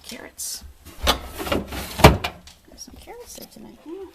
carrots. There's some carrots there tonight. Yeah.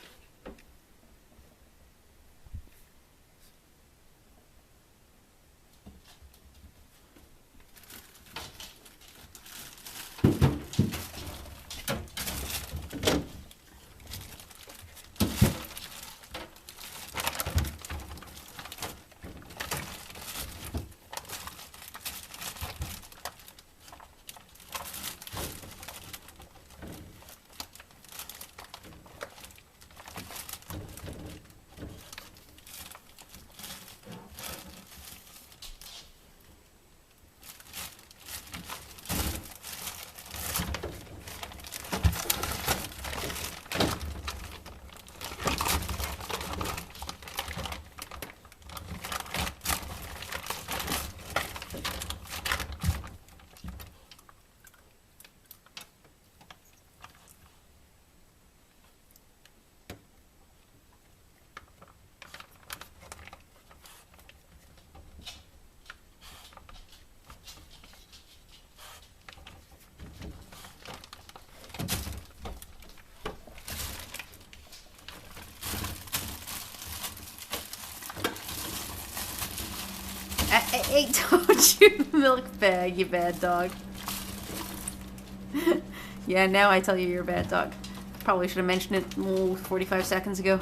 I told you milk bag, you bad dog. Yeah, now I tell you you're a bad dog. Probably should have mentioned it 45 seconds ago.